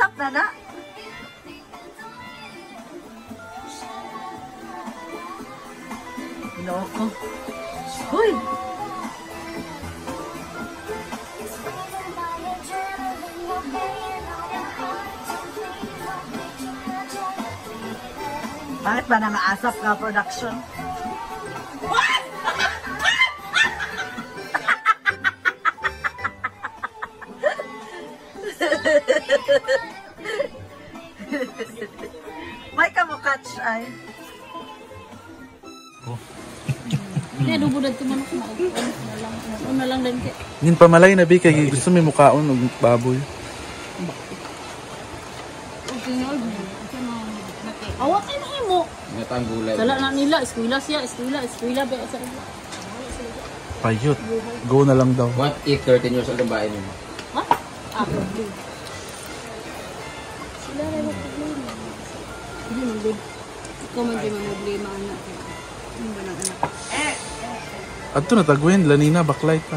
asap na na. Loko. Uy! Bakit ba nang-asap ka production? What? May kamukatch ay. Hindi, dubudad ko man ako maupuan. Una lang din kaya. Hindi pa malay na, Bika. Gusto may mukhaon ng baboy. Okay nga, awak kayo na mo. Ngatang gulay. Sala na nila, eskwila siya, eskwila ba sa Payot. Go na lang daw. What if 13 years old ang bahay niyo? What? Sila rin ang problema. Hindi man din. Ikaw man din ang problema, anak. Hindi ba ng anak? Ato na tagwin, lanina, baklay ka.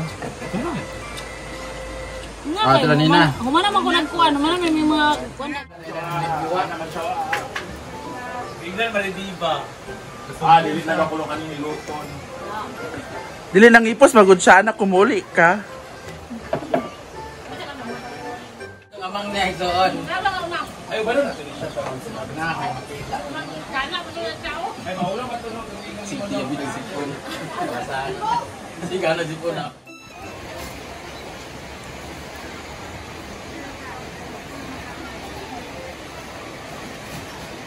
Ito lanina. Humana man ko nagkuhan, humana may mga kuhan na. Biglan maridiba. Dili na lang kulungan ni Luton. Dili nang ipos, magod siya, anak, kumuli ka. Amang niya doon. Ay, wala na siya sa kana ko niya tao. Ay, maulang matunog ng Sige, bilang sipon. Sige, ano sipon na.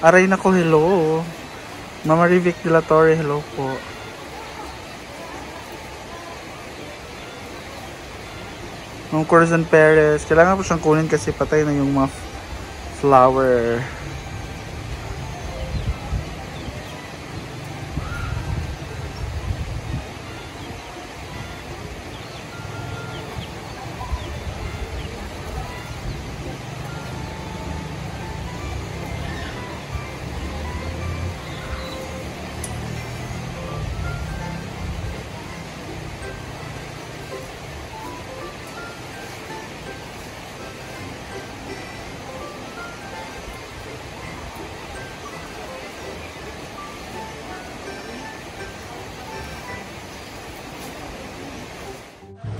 Aray na ko, hello. Mama Rivic de la Torre, hello po. Ma'am Corazon Perez, kailangan po siyang kunin kasi patay na yung mga flower.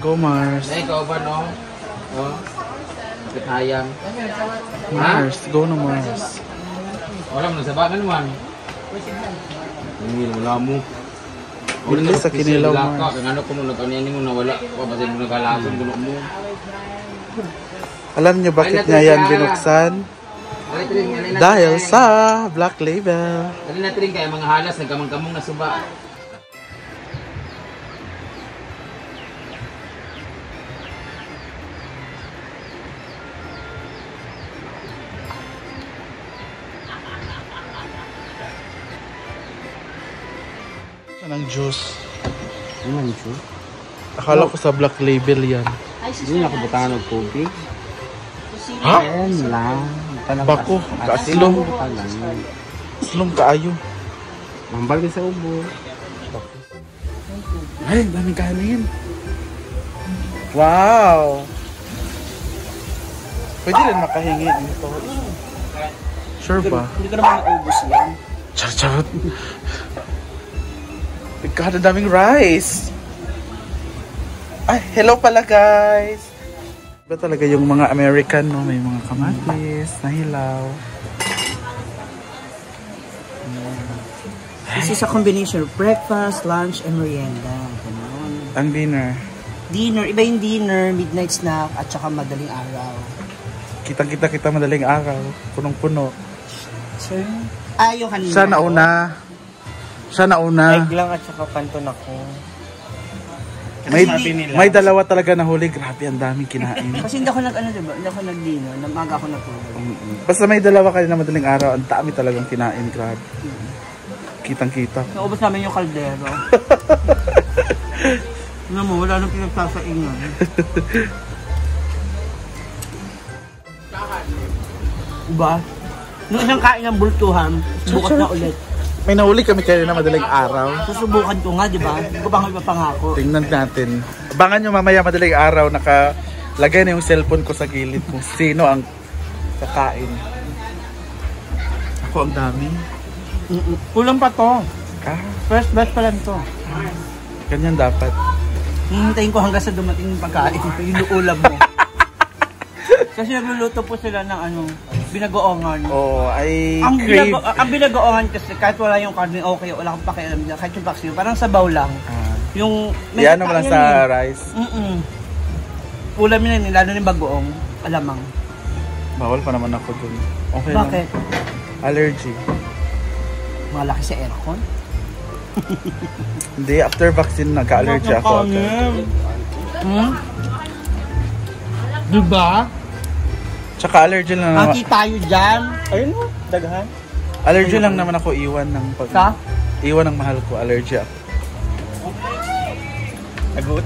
Go Mars. Ay, ikaw ba no? Oh. Kapitayang. Mars, go na Mars. Wala mo nasabagan man. Hindi, wala mo. Bilis sa kinilaw Mars. Ano kung nag-aniyan mo na wala. Kasi mo nag-alason gulo mo. Alam niyo bakit niya yan binuksan? Dahil sa Black Label. Dali natin rin kaya mga halas, nagkamang-kamong na suba. Anong juice? Ano man ito? Akala ko sa Black Label yan. Hindi na ako butangan ng tubig. Ha? Ayan lang. Bako, kaaslong. Aslong kaayo. Mambal din sa ubo. Ay, daming kanin. Wow! Pwede rin makahingi nito. Sure ba? Hindi ka naman naubos yan. Charot! God, ang daming rice! Ay, hello pala guys! Iba talaga yung mga American, no? May mga kamatis, nahilaw. This is a combination of breakfast, lunch, and merienda. Ganun. Ang dinner. Dinner, iba yung dinner, midnight snack, at saka madaling araw. Kitang-kita kita madaling araw. Punong-puno. Sir? Ah, yung kanina. Siya nauna. Siya nauna. Egg lang at saka kanton ako. May dalawa talaga na huli. Grabe, ang daming kinain. Kasi hindi ako diba? Hindi ako nag-dinner. Namaga ako natulog. Basta may dalawa kayo na madaling araw. Ang dami talagang kinain. Grabe. Kitang-kita. Naubos namin yung kaldero. Ano mo, wala nang pinagsasaingan. Diba? Nung isang kain ng bultuhan, bukas na ulit. May nahuli kami kayo na madaling araw. Susubukan ko nga, di ba? Hindi ko pa nga ipapangako. Tingnan natin. Abangan nyo mamaya madaling araw. Nakalagay na yung cellphone ko sa gilid kung sino ang kakain. Ako ang dami. Kulang pa to. First batch pa lang to. Ganyan dapat. Hihintayin ko hanggang sa dumating yung pagkain. Yung ulam mo. Kasi nagluluto po sila ng ano, binagoongan. Oh, I Ang crave. ang binagoongan kasi kahit wala yung karne, okay, wala akong pakialam dyan. Kahit yung vaccine, parang sabaw lang. Yung Yan naman lang sa rice. Ulam yun, lalo yung bagoong, alamang. Bawal pa naman ako dun. Okay Bakit? lang. Allergy. Malaki sa aircon? Hindi, after vaccine nagka-allergy ako. Diba? Tsaka allergy lang naman. Hati tayo dyan. Ayun mo, daghan. Allergy lang naman ako iwan ng pag... Sa? Iwan ng mahal ko, allergy ako. Agot.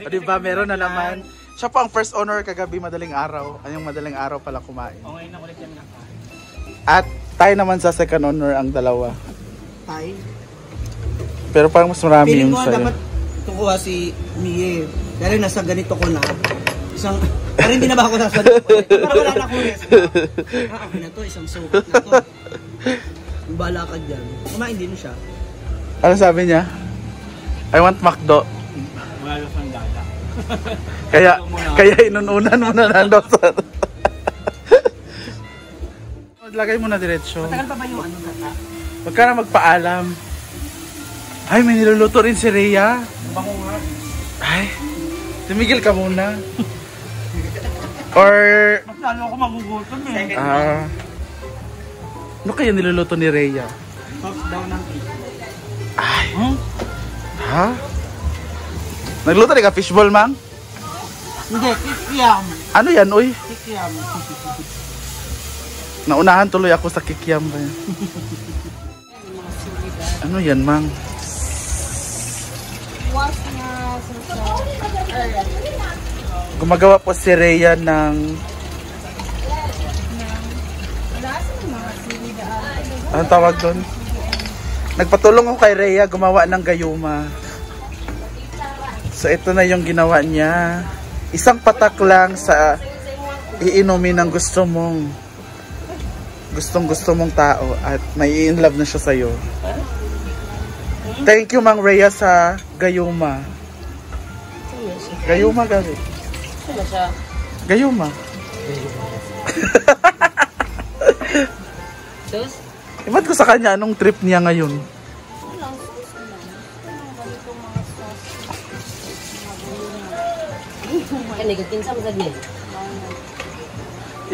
O diba, meron na naman. Siya pa ang first owner kagabi madaling araw. Ayong madaling araw pala kumain. Okay na ulit yan na. At tayo naman sa second owner ang dalawa. Tay? Pero parang mas marami Feeling yung ko sa'yo. dapat tukuha si Mie. Dahil nasa ganito ko na. Isang... Pero hindi na ba ako sasalit ko? Pero wala na akong rest. Okay na to, isang sukat na to. Bala ka dyan. Kumain din siya. Ano sabi niya? I want McDo. Wala na siyang dada. Kaya inununan mo na lang daw sa... Lagay mo na diretsyo. Matagal pa ba yung ano kata? Huwag ka na magpaalam. Ay, may niluluto rin si Rhea. Bango nga. Ay, tumigil ka muna. Or... Mas lalo ako magugutom eh. Ano kaya niluluto ni Rhea? Sauce daw ng cake. Ay. Ha? Nagluto rin ka fishball, mang? Hindi, kikiam. Ano yan, uy? Kikiam. Naunahan tuloy ako sa kikiam ba yan? Ano yan, mang? Was na sa Gumagawa po si Rhea ng... Anong tawag doon? Nagpatulong ako kay Rhea gumawa ng gayuma. So ito na yung ginawa niya. Isang patak lang sa iinumin ng gusto mong tao at may in love na siya sa'yo. Thank you, Mang Rhea, sa gayuma. Gayuma, gabi. Gayuma. Iba't ko sa kanya anong trip niya ngayon.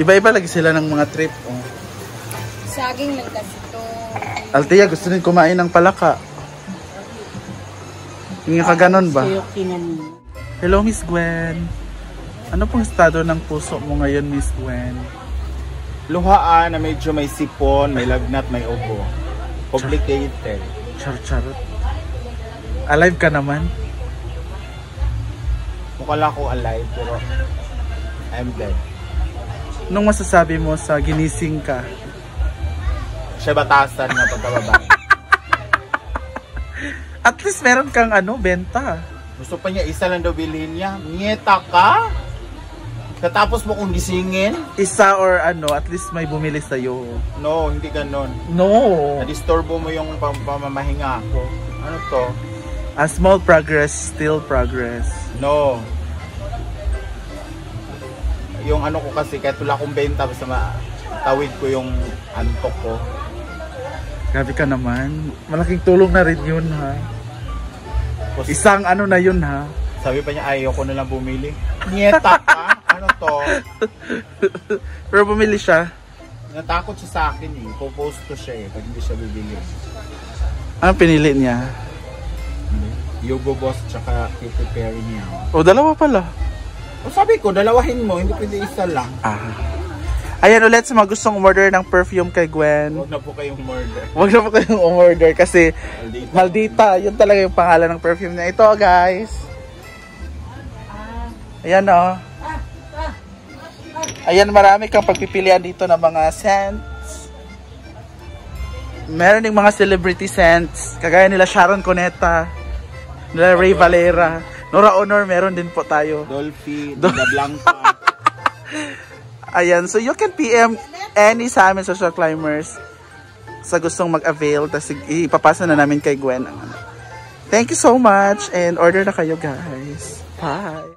Iba-iba lagi sila ng mga trip. Oh. saging lang kasi ito. Althea, gusto rin kumain ng palaka. Hindi ka ganon ba? Hello, Miss Gwen. Ano pong estado ng puso mo ngayon, Miss Gwen? Luhaan na medyo may sipon, may lagnat, may ubo. Complicated. Char-charot. Alive ka naman? Mukha lang ako alive, pero I'm dead. Anong masasabi mo sa ginising ka? Siya batasan na pagkababa. At least meron kang benta. Gusto pa niya, isa lang daw bilhin niya. Nieta ka? Katapos mo kong gisingin? Isa or at least may bumili sa'yo. No, hindi ganon. No! Nadisturbo mo yung pamamahinga ko. Ano to? A small progress, still progress. No. Yung ko kasi, kahit wala akong benta, basta matawid ko yung antok ko. Grabe ka naman. Malaking tulong na rin yun, ha? Isang na yun, ha? Sabi pa niya, ayaw ko na lang bumili. Nieta ka? Ano to? Pero bumili siya. Natakot siya sa akin eh. Popost ko siya pag hindi siya bibili. Ano pinili niya? Yogo Boss tsaka Katy Perry niya. O, dalawa pala. O sabi ko, dalawahin mo, hindi pwede isa lang. Ayan ulit sa mga gustong umorder ng perfume kay Gwen. Huwag na po kayong murder. Huwag na po kayong umorder kasi Maldita. Yun talaga yung pangalan ng perfume niya. Ito, guys. Ayan, o. Ayan, marami kang pagpipilian dito ng mga scents. Meron ding mga celebrity scents. Kagaya nila Sharon Cuneta, nila Ray Valera, Nora Honor, meron din po tayo. Dolphy, Dada Blanca. Ayan, so you can PM any sa amin social climbers sa gustong mag-avail. Tapos ipapasa na namin kay Gwen. Thank you so much and order na kayo guys. Bye!